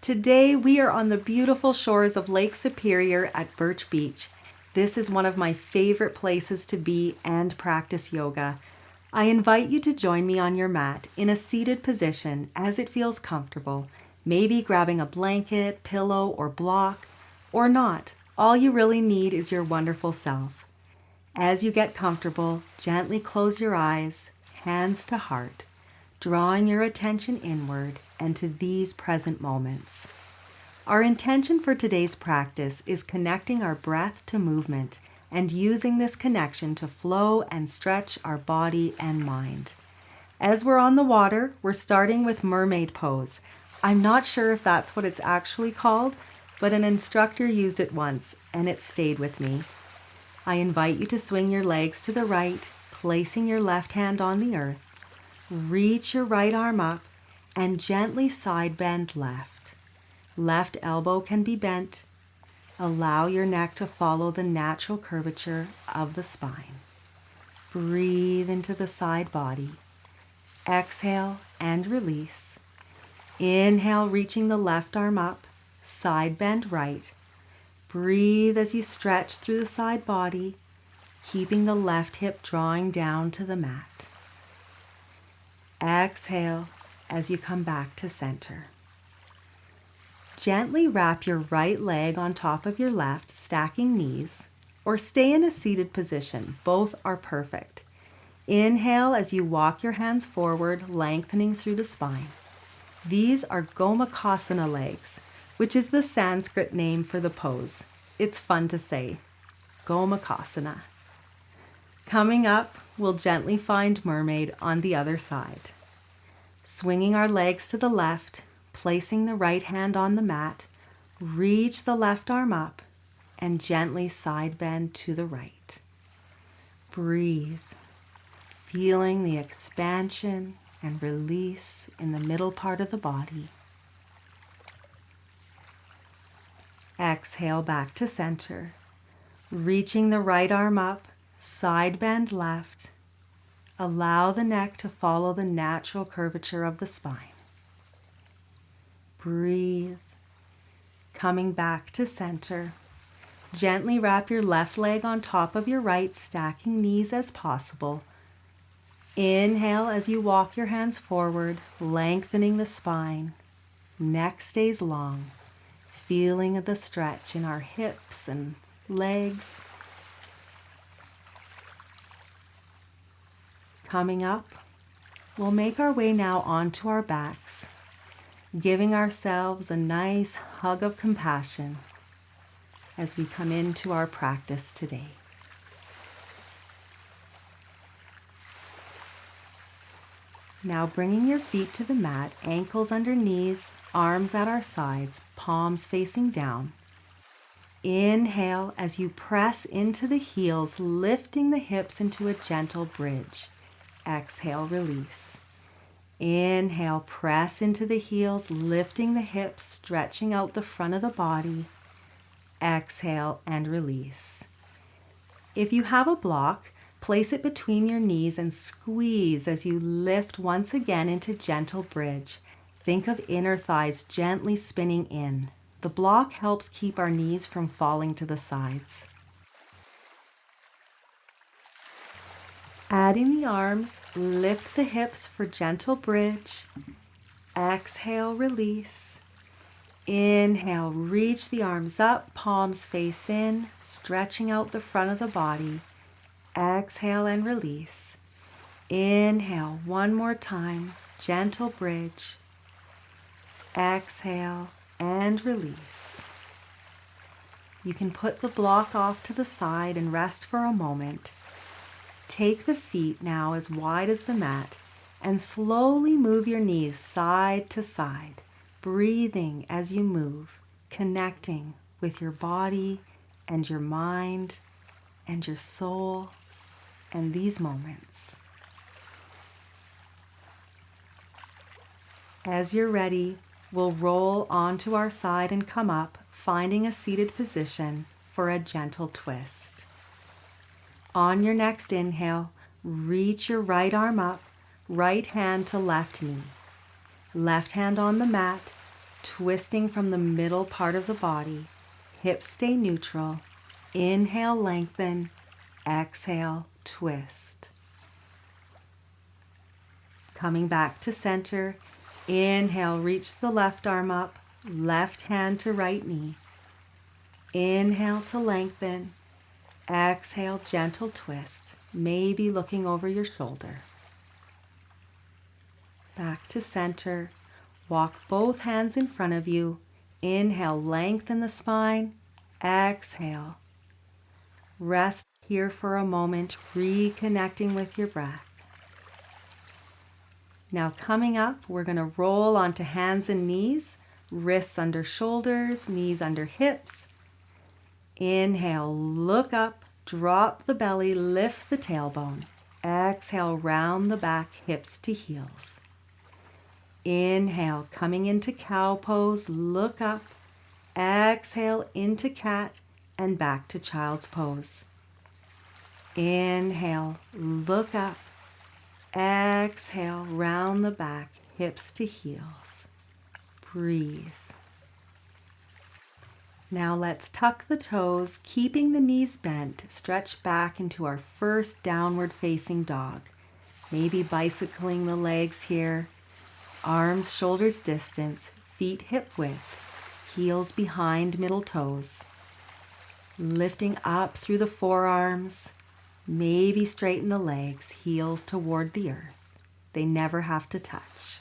Today we are on the beautiful shores of Lake Superior at Birch Beach. This is one of my favorite places to be and practice yoga. I invite you to join me on your mat in a seated position as it feels comfortable, maybe grabbing a blanket, pillow, or block, or not. All you really need is your wonderful self. As you get comfortable, gently close your eyes, hands to heart, drawing your attention inward and to these present moments. Our intention for today's practice is connecting our breath to movement and using this connection to flow and stretch our body and mind. As we're on the water, we're starting with Mermaid pose. I'm not sure if that's what it's actually called, but an instructor used it once and it stayed with me. I invite you to swing your legs to the right, placing your left hand on the earth. Reach your right arm up and gently side bend left. Left elbow can be bent. Allow your neck to follow the natural curvature of the spine. Breathe into the side body. Exhale and release. Inhale, reaching the left arm up, side bend right. Breathe as you stretch through the side body, keeping the left hip drawing down to the mat. Exhale as you come back to center. Gently wrap your right leg on top of your left, stacking knees, or stay in a seated position. Both are perfect. Inhale as you walk your hands forward, lengthening through the spine. These are Gomukhasana legs, which is the Sanskrit name for the pose. It's fun to say. Gomukhasana. Coming up, we'll gently find Mermaid on the other side. Swinging our legs to the left, placing the right hand on the mat, reach the left arm up and gently side bend to the right. Breathe, feeling the expansion and release in the middle part of the body. Exhale back to center, reaching the right arm up, side bend left. Allow the neck to follow the natural curvature of the spine. Breathe, coming back to center. Gently wrap your left leg on top of your right, stacking knees as possible. Inhale as you walk your hands forward, lengthening the spine. Neck stays long, feeling the stretch in our hips and legs. Coming up, we'll make our way now onto our backs, giving ourselves a nice hug of compassion as we come into our practice today. Now bringing your feet to the mat, ankles under knees, arms at our sides, palms facing down. Inhale as you press into the heels, lifting the hips into a gentle bridge. Exhale, release. Inhale, press into the heels, lifting the hips, stretching out the front of the body. Exhale and release. If you have a block, place it between your knees and squeeze as you lift once again into gentle bridge. Think of inner thighs gently spinning in. The block helps keep our knees from falling to the sides. Adding the arms, lift the hips for gentle bridge. Exhale, release. Inhale, reach the arms up, palms face in, stretching out the front of the body. Exhale and release. Inhale, one more time, gentle bridge. Exhale and release. You can put the block off to the side and rest for a moment. Take the feet now as wide as the mat and slowly move your knees side to side, breathing as you move, connecting with your body and your mind and your soul and these moments. As you're ready, we'll roll onto our side and come up, finding a seated position for a gentle twist. On your next inhale, reach your right arm up, right hand to left knee. Left hand on the mat, twisting from the middle part of the body. Hips stay neutral. Inhale, lengthen. Exhale, twist. Coming back to center. Inhale, reach the left arm up. Left hand to right knee. Inhale to lengthen. Exhale, gentle twist. Maybe looking over your shoulder. Back to center. Walk both hands in front of you. Inhale, lengthen the spine. Exhale. Rest here for a moment, reconnecting with your breath. Now coming up, we're going to roll onto hands and knees, wrists under shoulders, knees under hips. Inhale, look up, drop the belly, lift the tailbone. Exhale, round the back, hips to heels. Inhale, coming into cow pose, look up. Exhale, into cat and back to child's pose. Inhale, look up. Exhale, round the back, hips to heels. Breathe. Now let's tuck the toes, keeping the knees bent. Stretch back into our first downward facing dog. Maybe bicycling the legs here. Arms, shoulders distance, feet hip width. Heels behind middle toes. Lifting up through the forearms. Maybe straighten the legs, heels toward the earth. They never have to touch.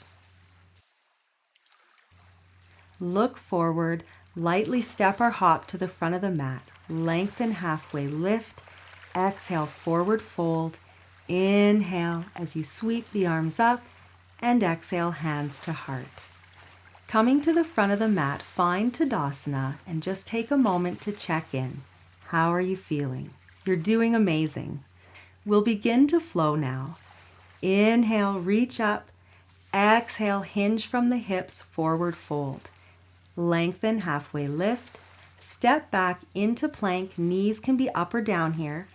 Look forward, lightly step or hop to the front of the mat. Lengthen halfway lift. Exhale, forward fold. Inhale as you sweep the arms up and exhale, hands to heart. Coming to the front of the mat, find Tadasana and just take a moment to check in. How are you feeling? You're doing amazing. We'll begin to flow now. Inhale, reach up. Exhale, hinge from the hips, forward fold. Lengthen, halfway lift. Step back into plank. Knees can be up or down here.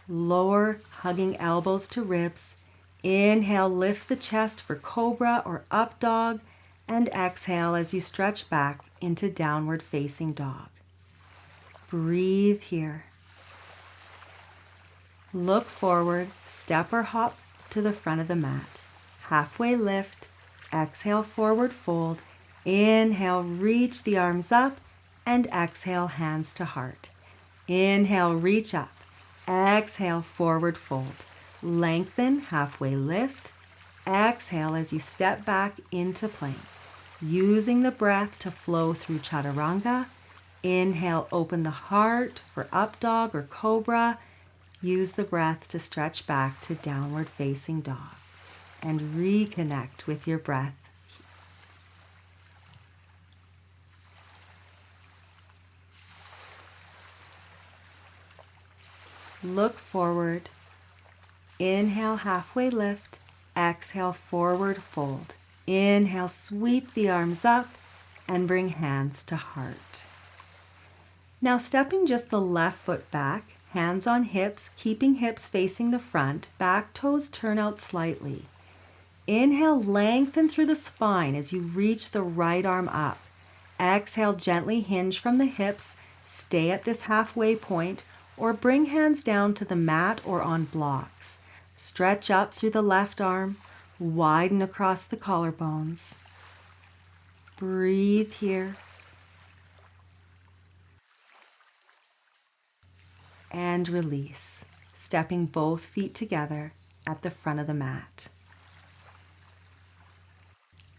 Lower, hugging elbows to ribs. Inhale, lift the chest for cobra or up dog. And exhale as you stretch back into downward facing dog. Breathe here. Look forward, step or hop to the front of the mat. Halfway lift, exhale, forward fold. Inhale, reach the arms up, and exhale, hands to heart. Inhale, reach up. Exhale, forward fold. Lengthen, halfway lift. Exhale as you step back into plank. Using the breath to flow through chaturanga. Inhale, open the heart for up dog or cobra. Use the breath to stretch back to downward facing dog and reconnect with your breath. Look forward. Inhale, halfway lift. Exhale, forward fold. Inhale, sweep the arms up and bring hands to heart. Now stepping just the left foot back, hands on hips, keeping hips facing the front, back toes turn out slightly. Inhale, lengthen through the spine as you reach the right arm up. Exhale, gently hinge from the hips, stay at this halfway point, or bring hands down to the mat or on blocks. Stretch up through the left arm, widen across the collarbones. Breathe here. And release, stepping both feet together at the front of the mat.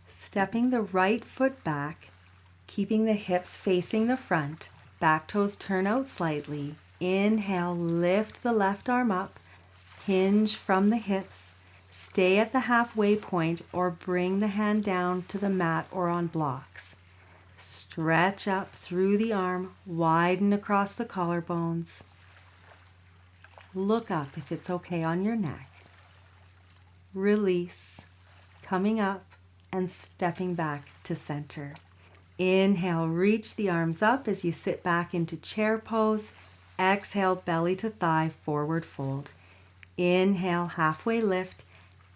Stepping the right foot back, keeping the hips facing the front, back toes turn out slightly. Inhale, lift the left arm up, hinge from the hips, stay at the halfway point or bring the hand down to the mat or on blocks. Stretch up through the arm, widen across the collarbones. Look up if it's okay on your neck. Release, coming up and stepping back to center. Inhale, reach the arms up as you sit back into chair pose. Exhale, belly to thigh, forward fold. Inhale, halfway lift.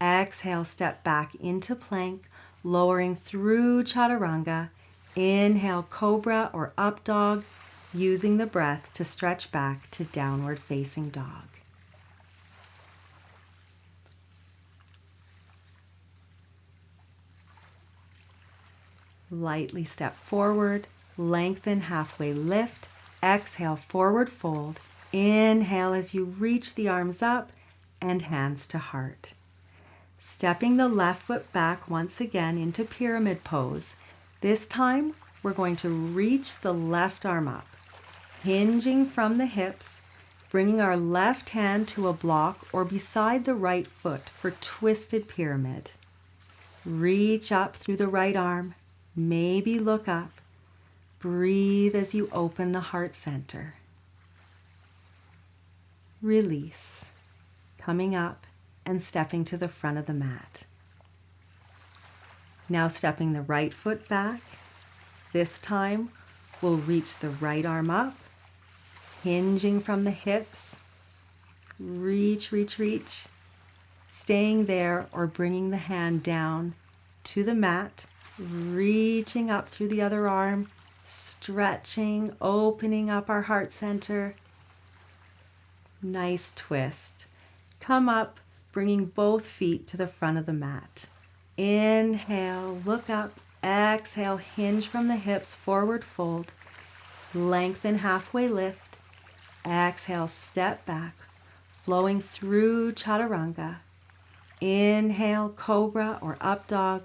Exhale, step back into plank, lowering through chaturanga. Inhale, cobra or up dog, using the breath to stretch back to downward facing dog. Lightly step forward, lengthen, halfway lift. Exhale, forward fold. Inhale as you reach the arms up and hands to heart. Stepping the left foot back once again into pyramid pose. This time, we're going to reach the left arm up, hinging from the hips, bringing our left hand to a block or beside the right foot for twisted pyramid. Reach up through the right arm, maybe look up. Breathe as you open the heart center. Release, coming up and stepping to the front of the mat. Now stepping the right foot back. This time, we'll reach the right arm up, hinging from the hips. Reach, reach, reach. Staying there or bringing the hand down to the mat, reaching up through the other arm, stretching, opening up our heart center. Nice twist. Come up, bringing both feet to the front of the mat. Inhale, look up. Exhale, hinge from the hips, forward fold. Lengthen, halfway lift. Exhale, step back, flowing through chaturanga. Inhale, cobra or up dog.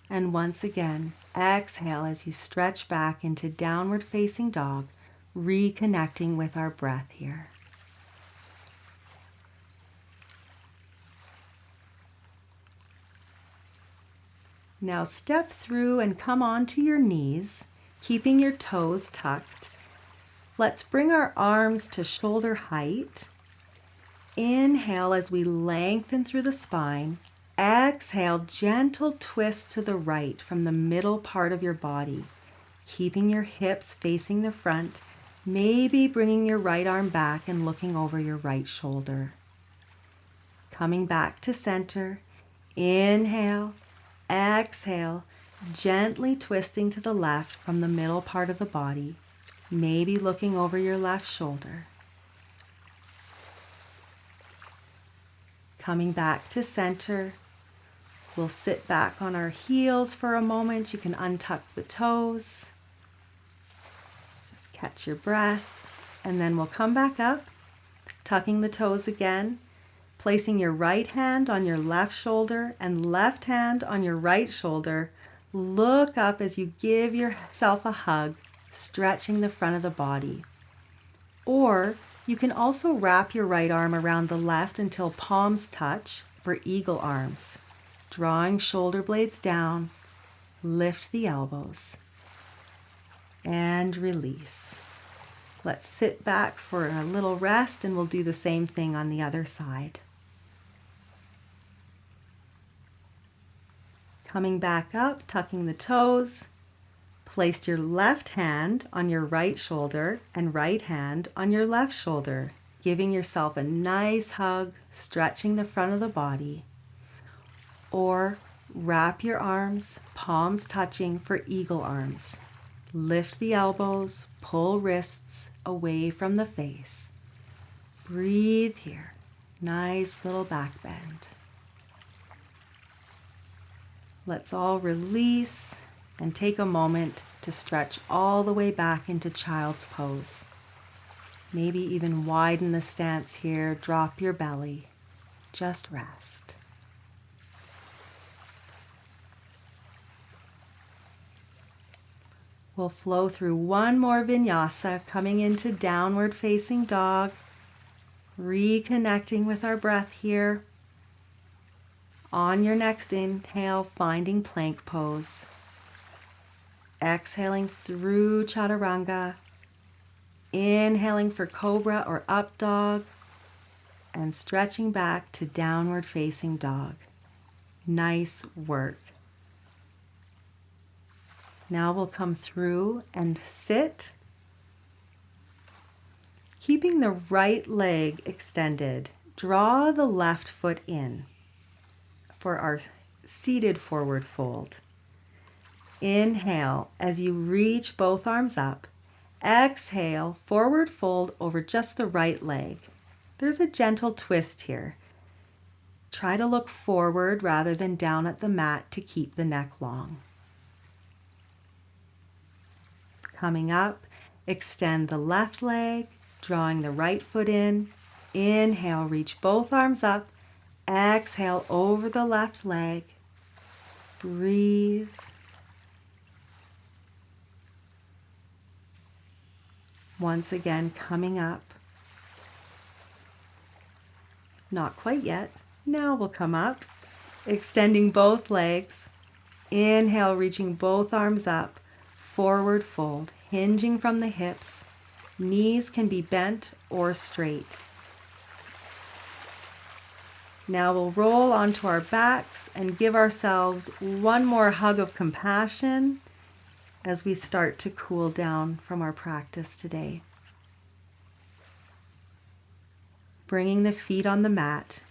And once again, exhale as you stretch back into downward facing dog, reconnecting with our breath here. Now step through and come onto your knees, keeping your toes tucked. Let's bring our arms to shoulder height. Inhale as we lengthen through the spine. Exhale, gentle twist to the right from the middle part of your body, keeping your hips facing the front, maybe bringing your right arm back and looking over your right shoulder. Coming back to center. Inhale. Exhale, gently twisting to the left from the middle part of the body, maybe looking over your left shoulder. Coming back to center, we'll sit back on our heels for a moment. You can untuck the toes. Just catch your breath, and then we'll come back up, tucking the toes again. Placing your right hand on your left shoulder and left hand on your right shoulder. Look up as you give yourself a hug, stretching the front of the body. Or you can also wrap your right arm around the left until palms touch for eagle arms. Drawing shoulder blades down, lift the elbows, and release. Let's sit back for a little rest and we'll do the same thing on the other side. Coming back up, tucking the toes. Place your left hand on your right shoulder and right hand on your left shoulder, giving yourself a nice hug, stretching the front of the body. Or wrap your arms, palms touching for eagle arms. Lift the elbows, pull wrists away from the face. Breathe here. Nice little back bend. Let's all release and take a moment to stretch all the way back into child's pose. Maybe even widen the stance here, drop your belly. Just rest. We'll flow through one more vinyasa, coming into downward facing dog, reconnecting with our breath here. On your next inhale, finding plank pose. Exhaling through chaturanga. Inhaling for cobra or up dog. And stretching back to downward facing dog. Nice work. Now we'll come through and sit. Keeping the right leg extended, draw the left foot in for our seated forward fold. Inhale as you reach both arms up. Exhale, forward fold over just the right leg. There's a gentle twist here. Try to look forward rather than down at the mat to keep the neck long. Coming up, extend the left leg, drawing the right foot in. Inhale, reach both arms up. Exhale over the left leg. Breathe. Once again, coming up. Not quite yet. Now we'll come up, extending both legs. Inhale, reaching both arms up. Forward fold, hinging from the hips. Knees can be bent or straight. Now we'll roll onto our backs and give ourselves one more hug of compassion as we start to cool down from our practice today. Bringing the feet on the mat,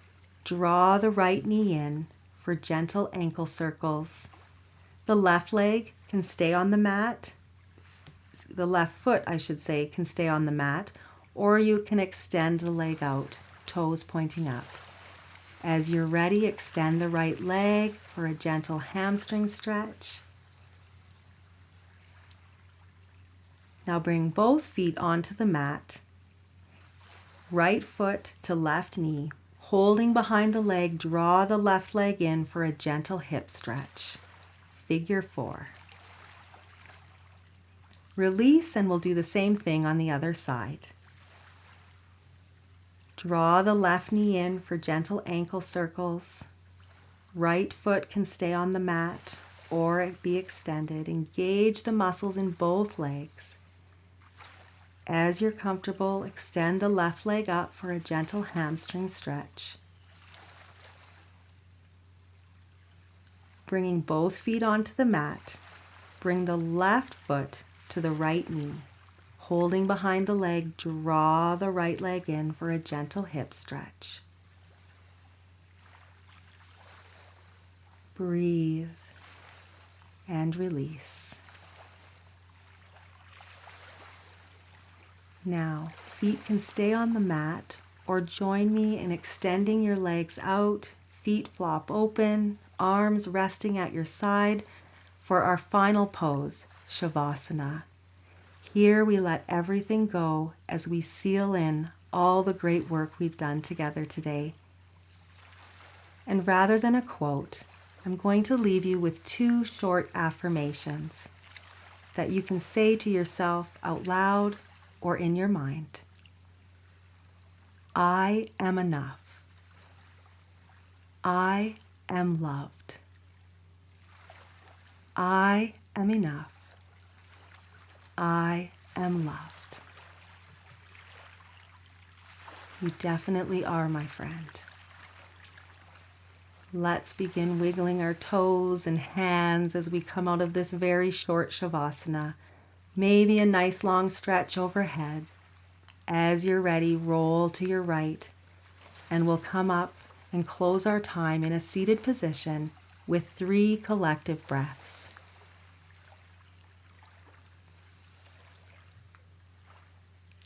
draw the right knee in for gentle ankle circles. The left leg can stay on the mat. The left foot, I should say, can stay on the mat, or you can extend the leg out, toes pointing up. As you're ready, extend the right leg for a gentle hamstring stretch. Now bring both feet onto the mat. Right foot to left knee. Holding behind the leg, draw the left leg in for a gentle hip stretch. Figure 4. Release and we'll do the same thing on the other side. Draw the left knee in for gentle ankle circles. Right foot can stay on the mat or be extended. Engage the muscles in both legs. As you're comfortable, extend the left leg up for a gentle hamstring stretch. Bringing both feet onto the mat, bring the left foot to the right knee. Holding behind the leg, draw the right leg in for a gentle hip stretch. Breathe and release. Now, feet can stay on the mat or join me in extending your legs out, feet flop open, arms resting at your side for our final pose, Savasana. Here we let everything go as we seal in all the great work we've done together today. And rather than a quote, I'm going to leave you with 2 short affirmations that you can say to yourself out loud or in your mind. I am enough. I am loved. I am enough. I am loved. You definitely are, my friend. Let's begin wiggling our toes and hands as we come out of this very short Shavasana. Maybe a nice long stretch overhead. As you're ready, roll to your right, and we'll come up and close our time in a seated position with 3 collective breaths.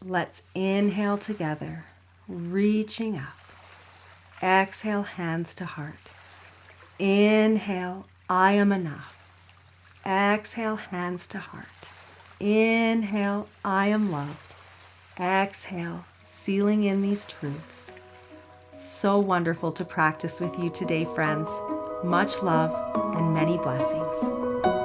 Let's inhale together, reaching up. Exhale, hands to heart. Inhale, I am enough. Exhale, hands to heart. Inhale, I am loved. Exhale, sealing in these truths. So wonderful to practice with you today, friends. Much love and many blessings.